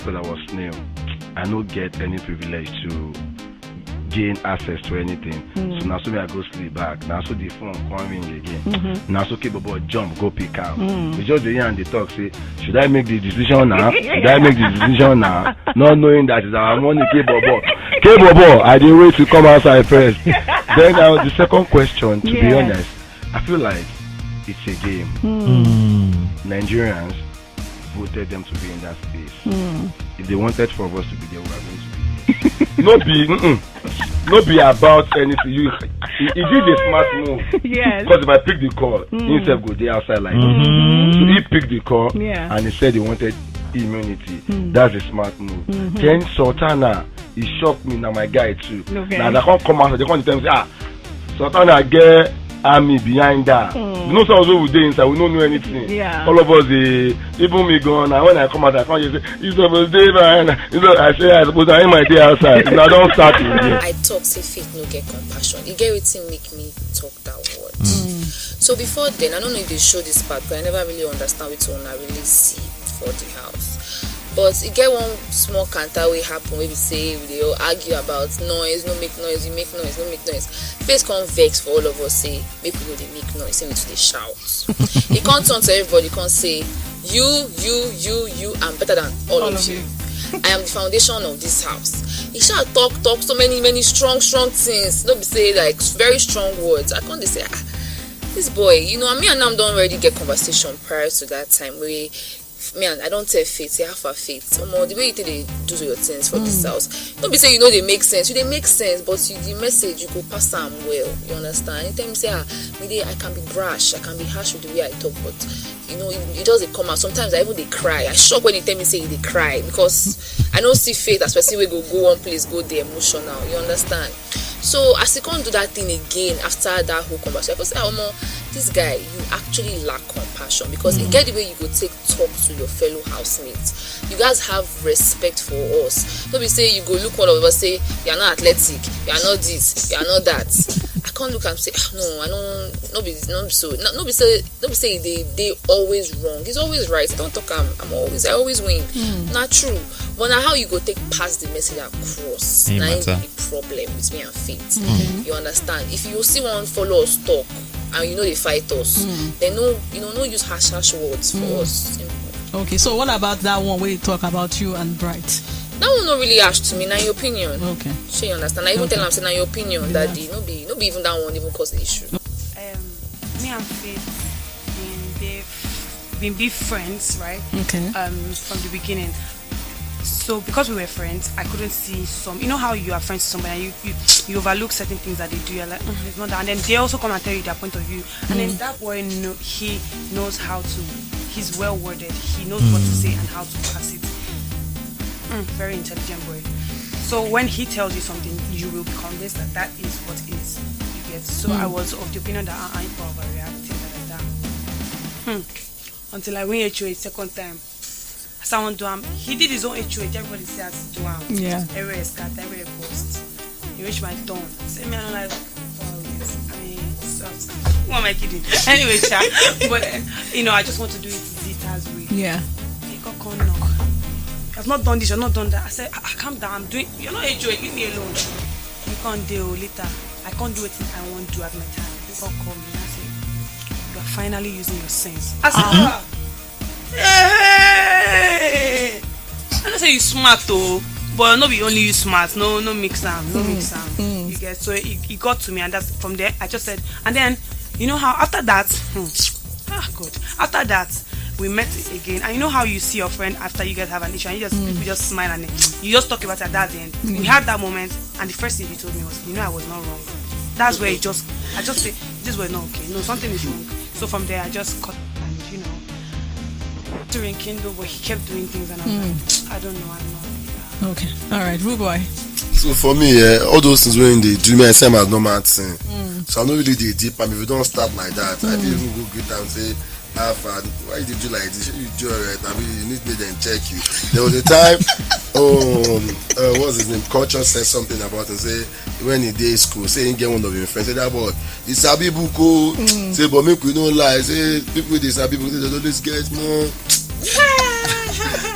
because I was snail. I don't get any privilege to gain access to anything. So now so me I go sleep back. Now so the phone coming again. Now so keep about jump, go pick out. It's just the and the talk say, should I make the decision now? Should I make the decision now? Not knowing that it's our money K-Bobo, I didn't wait to come outside first. Then now the second question, to be honest, I feel like it's a game. Nigerians voted them to be in that space. If they wanted for us to be there, we are going to be. Not be about anything. He did a smart move. Yes. Because if I pick the call, himself go there outside like this. So he picked the call and he said he wanted immunity. That's a smart move. Then Sultana, he shocked me. Now my guy too. Okay. Now they can't come out. They can't tell me, Sultana get army behind that. You know, some we dey inside, we don't know anything. Yeah. All of us, even me gone, and when I come out, I can't just say, you supposed to stay behind. I say, I suppose I am my day outside. If I don't start with you. I talk, say faith no get compassion. You get everything make me talk that word. So before then, I don't know if they show this part, but I never really understand which one I really see for the house. But it get one small canter we happen where we say they all argue about noise, no make noise, you make noise, no make noise. Face can't vex for all of us, say make people they make noise, say me to they shout. It can't turn to everybody, can't say you, I'm better than all of you. I am the foundation of this house. He shall talk so many strong things. Don't be say like very strong words. I can't say this boy, you know, me and him don't already get conversation prior to that time where me and I don't tell faith, say half a faith. The way you think they do your things for this house. Don't be say you know they make sense. They make sense, but the message you go pass them well. You understand? Anytime you say maybe I can be brash, I can be harsh with the way I talk, but you know it doesn't come out. Sometimes I even they cry. I shock when they tell me say they cry because I don't see faith as person we go one place, go the emotional. You understand? So as you can't do that thing again after that whole conversation, I say, this guy, you actually lack compassion because you get the way you go talk to your fellow housemates. You guys have respect for us. Don't be say you go look one of us say you're not athletic, you're not this, you're not that. I can't look and say no, I don't. No be say they always wrong. He's always right. I don't talk. I always win. Not true. But now how you go take past the message across? Now the problem with me and faith. You understand? If you see one follow us talk and you know they fight us, then no use harsh words for us. Okay, so what about that one where you talk about you and Bright? That one not really asked to me. Now your opinion. Okay. So you understand? I even tell them say now your opinion that the no be even that one even cause the issue. Me and Faith been big friends, right? Okay. From the beginning. So because we were friends, I couldn't see some. You know how you are friends with somebody and you overlook certain things that they do. You're like, it's not that. And then they also come and tell you their point of view. And then that boy, he knows how to. He's well worded. He knows what to say and how to pass it. Very intelligent boy. So when he tells you something, you will be convinced that is what is. You get. So I was of the opinion that I'm overreacting like that. Until I went HOA second time. Someone do he did his own HOA. Everybody says to do Yeah. Everywhere is cut, everywhere post. He reached my turn. Say me, I'm like, oh yes. I mean, who am I kidding? Anyway, but I just want to do it Zita's way. Yeah. He got con knock. I've not done this. You're not done that. I said, calm down. I'm doing. You're not HOA. Leave me alone. You can't deal later. I can't do it I want to at my time. You can't call me. I say, you are finally using your sense. I said, hey! I don't say you smart though, but not be only you smart. No mix them, mix them. You get. So it got to me, and that's from there. I just said, and then you know how after that, good. After that, we met again, and you know how you see your friend after you guys have an issue, and you just smile and you just talk about it at the end. We had that moment, and the first thing he told me was, I was not wrong. That's where I just say this was not okay. No, something is wrong. So from there, I just cut and during Kindle, but he kept doing things, and I'm like, I don't know, I'm not. Okay, all right, Rooboy. So for me, all those things when they do me, I say I'm no mad thing. So I'm not really deep. And if you don't start like that, I will even go greet and say, why did you like this? You do alright. I mean, you need me then check you. There was a time, what's his name? Culture said something about him. Say when he did school, say he get one of your friends. Say that boy, it's a big book. Say, but make we don't lie. Say people with this, people they don't always get more.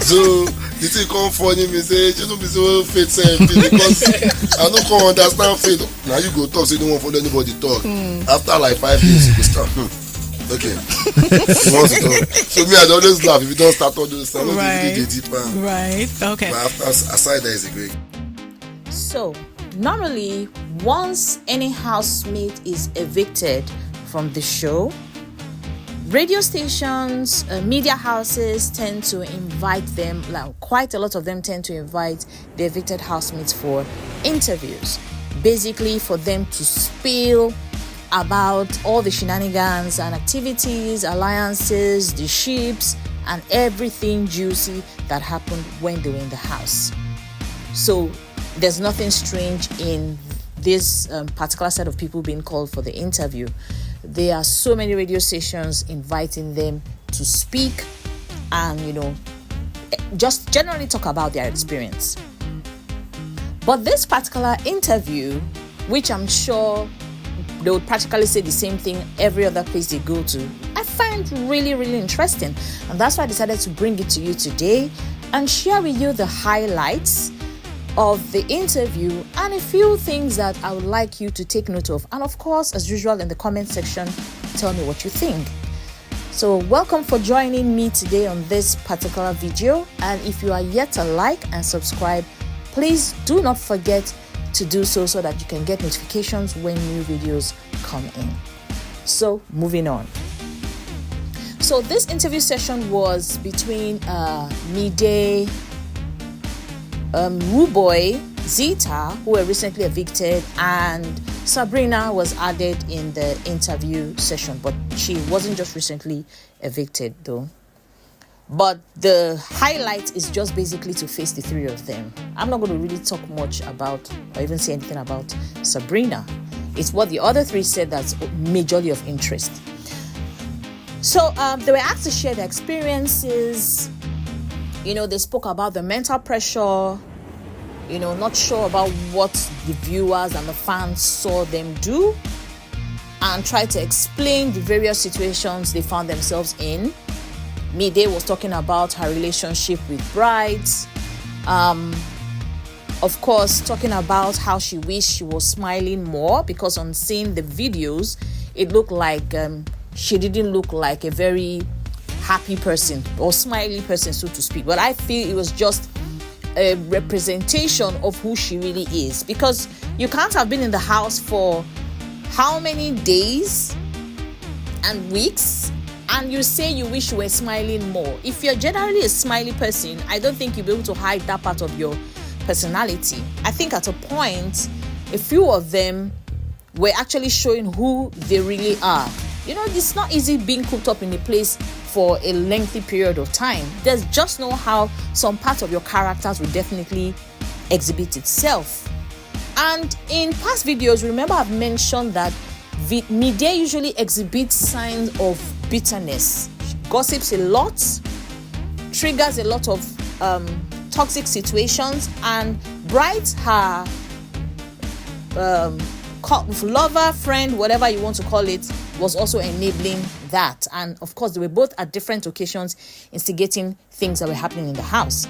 So the thing come funny me say you don't be so faith saying because I don't come understand faith. Now you go talk so you don't want to follow anybody talk. After like 5 days you go start. Okay. You want to talk. So me I always laugh if you don't start all those things. Right. Okay. But after aside that is a great. So normally once any housemate is evicted from the show, radio stations, media houses tend to invite them, like quite a lot of them tend to invite the evicted housemates for interviews, basically for them to spill about all the shenanigans and activities, alliances, the ships, and everything juicy that happened when they were in the house. So there's nothing strange in this particular set of people being called for the interview. There are so many radio stations inviting them to speak and, just generally talk about their experience. But this particular interview, which I'm sure they would practically say the same thing every other place they go to, I find really, really interesting. And that's why I decided to bring it to you today and share with you the highlights of the interview and a few things that I would like you to take note of. And of course, as usual, in the comment section, tell me what you think. So welcome for joining me today on this particular video. And if you are yet to like and subscribe, please do not forget to do so that you can get notifications when new videos come in. So moving on. So this interview session was between Mide Rooboy, Zita, who were recently evicted, and Sabrina was added in the interview session, but she wasn't just recently evicted though. But the highlight is just basically to face the three of them. I'm not going to really talk much about or even say anything about Sabrina. It's what the other three said that's majorly of interest. So they were asked to share their experiences. They spoke about the mental pressure, not sure about what the viewers and the fans saw them do, and tried to explain the various situations they found themselves in. Mide was talking about her relationship with brides. Of course, talking about how she wished she was smiling more, because on seeing the videos, it looked like she didn't look like a very happy person or smiley person, so to speak. But I feel it was just a representation of who she really is, because you can't have been in the house for how many days and weeks and you say you wish you were smiling more. If you're generally a smiley person, I don't think you'll be able to hide that part of your personality. I think at a point, a few of them were actually showing who they really are. It's not easy being cooped up in a place for a lengthy period of time. There's just no how some part of your characters will definitely exhibit itself. And in past videos, remember I've mentioned that Mide usually exhibits signs of bitterness. She gossips a lot, triggers a lot of toxic situations, and Bright, her lover, friend, whatever you want to call it, was also enabling that. And of course, they were both at different occasions instigating things that were happening in the house.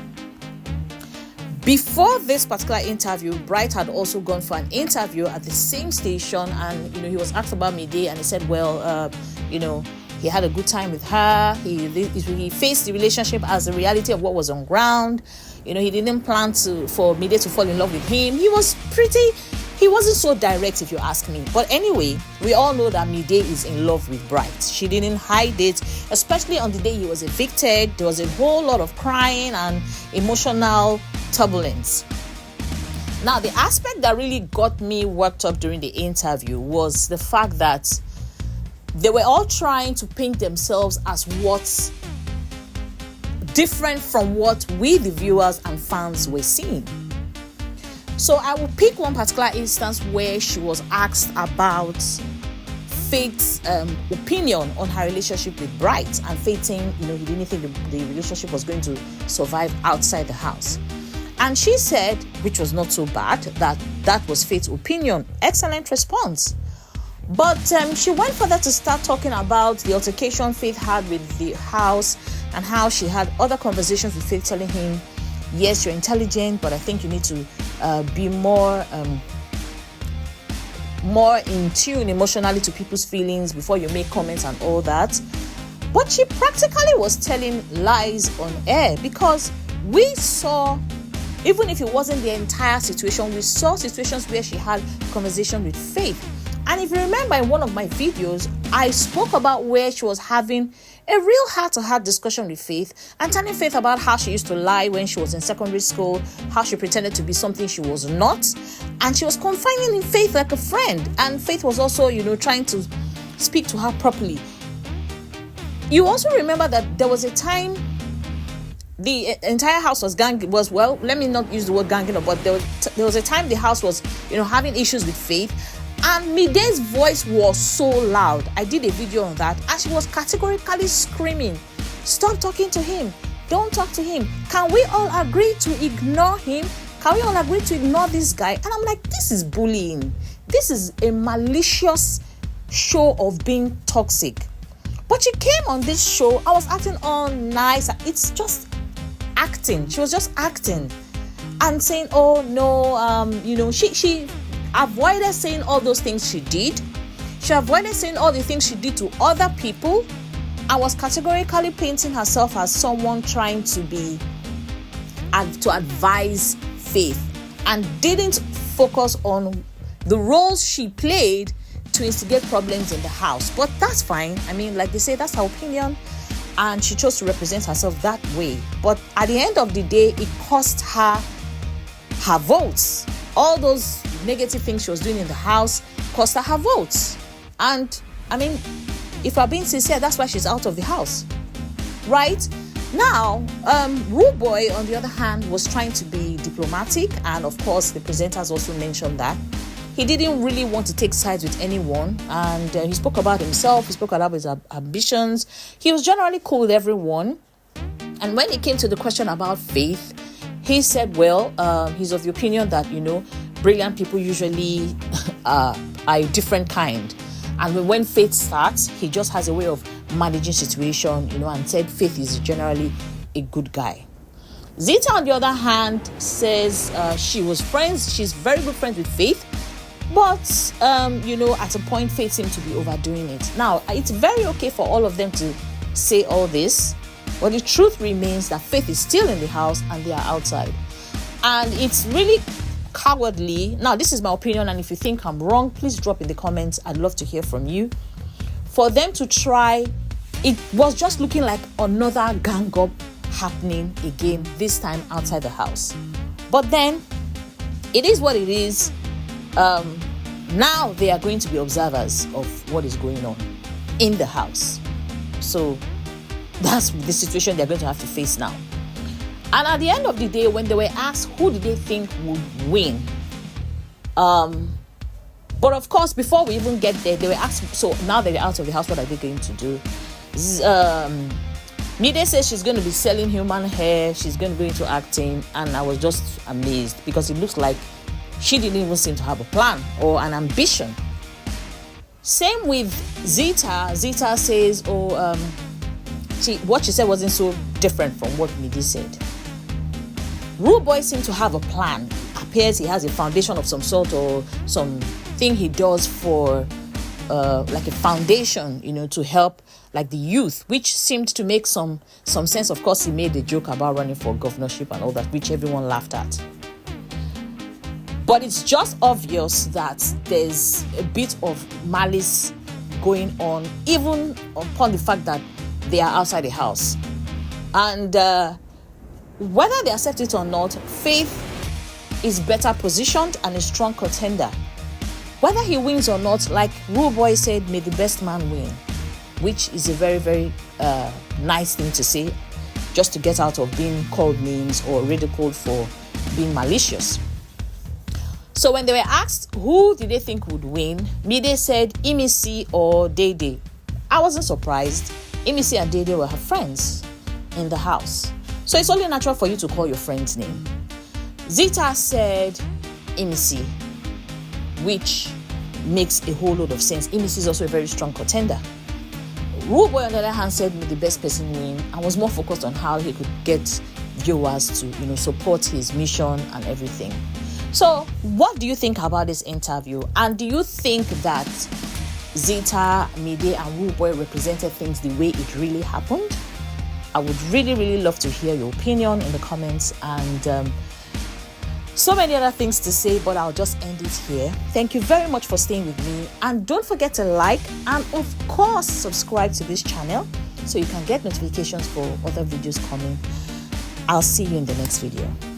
Before this particular interview, Bright had also gone for an interview at the same station, and he was asked about Mide, and he said, well, he had a good time with her. He faced the relationship as the reality of what was on ground. He didn't plan for Mide to fall in love with him. He wasn't so direct, if you ask me. But anyway, we all know that Mide is in love with Bright. She didn't hide it, especially on the day he was evicted. There was a whole lot of crying and emotional turbulence. Now, the aspect that really got me worked up during the interview was the fact that they were all trying to paint themselves as what's different from what we, the viewers and fans, were seeing. So I will pick one particular instance where she was asked about Faith's opinion on her relationship with Bright, and Faith saying, he didn't think the relationship was going to survive outside the house. And she said, which was not so bad, that was Faith's opinion. Excellent response. But she went further to start talking about the altercation Faith had with the house and how she had other conversations with Faith telling him, yes, you're intelligent, but I think you need to be more in tune emotionally to people's feelings before you make comments and all that. But she practically was telling lies on air, because we saw, even if it wasn't the entire situation, we saw situations where she had conversation with Faith. And if you remember, in one of my videos, I spoke about where she was having a real heart-to-heart discussion with Faith, and telling Faith about how she used to lie when she was in secondary school, how she pretended to be something she was not, and she was confiding in Faith like a friend, and Faith was also, trying to speak to her properly. You also remember that there was a time the entire house was let me not use the word ganging up, but there was a time the house was, having issues with Faith, and Mide's voice was so loud. I did a video on that, and she was categorically screaming, stop talking to him, don't talk to him, can we all agree to ignore him, can we all agree to ignore this guy? And I'm like, this is bullying, this is a malicious show of being toxic. But she came on this show, I was acting all nice, it's just acting, she was just acting and saying, oh no, she avoided saying all those things she did. She avoided saying all the things she did to other people, and was categorically painting herself as someone trying to advise Faith, and didn't focus on the roles she played to instigate problems in the house. But that's fine. I mean, like they say, that's her opinion, and she chose to represent herself that way. But at the end of the day, it cost her votes. All those negative things she was doing in the house cost her votes. And I mean, if we're being sincere, that's why she's out of the house. Right? Now, Rooboy, on the other hand, was trying to be diplomatic, and of course, the presenters also mentioned that he didn't really want to take sides with anyone, and he spoke about himself, he spoke about his ambitions. He was generally cool with everyone. And when it came to the question about Faith, he said, well, he's of the opinion that, brilliant people usually are a different kind. And when Faith starts, he just has a way of managing situation, and said Faith is generally a good guy. Zita, on the other hand, says she's very good friends with Faith, but, at a point, Faith seemed to be overdoing it. Now, it's very okay for all of them to say all this, but the truth remains that Faith is still in the house and they are outside. And it's really cowardly. Now, this is my opinion, and if you think I'm wrong, please drop in the comments. I'd love to hear from you. For them to try, it was just looking like another gang up happening again, this time outside the house. But then, it is what it is. Now they are going to be observers of what is going on in the house. So that's the situation they're going to have to face now. And at the end of the day, when they were asked who did they think would win, but of course, before we even get there, they were asked, so now that they're out of the house, what are they going to do? Mide says she's going to be selling human hair, she's going to go into acting, and I was just amazed, because it looks like she didn't even seem to have a plan or an ambition. Same with Zita. Zita says, what she said wasn't so different from what Mide said. Rooboy seemed to have a plan. Appears he has a foundation of some sort, or something he does for like a foundation, to help like the youth, which seemed to make some sense. Of course, he made a joke about running for governorship and all that, which everyone laughed at. But it's just obvious that there's a bit of malice going on, even upon the fact that they are outside the house. And whether they accept it or not, Faith is better positioned and a strong contender. Whether he wins or not, like Rooboy said, may the best man win, which is a very, very nice thing to say, just to get out of being called names or ridiculed for being malicious. So when they were asked who did they think would win, Mide said Imisi or Dede. I wasn't surprised. Imisi and Dede were her friends in the house, so it's only natural for you to call your friend's name. Zita said Imisi, which makes a whole lot of sense. Imisi is also a very strong contender. Rooboy, on the other hand, said the best person win and was more focused on how he could get viewers to, support his mission and everything. So, what do you think about this interview? And do you think that Zita, Mide, and Rooboy represented things the way it really happened? I would really, really love to hear your opinion in the comments, and so many other things to say, but I'll just end it here. Thank you very much for staying with me, and don't forget to like and of course subscribe to this channel so you can get notifications for other videos coming. I'll see you in the next video.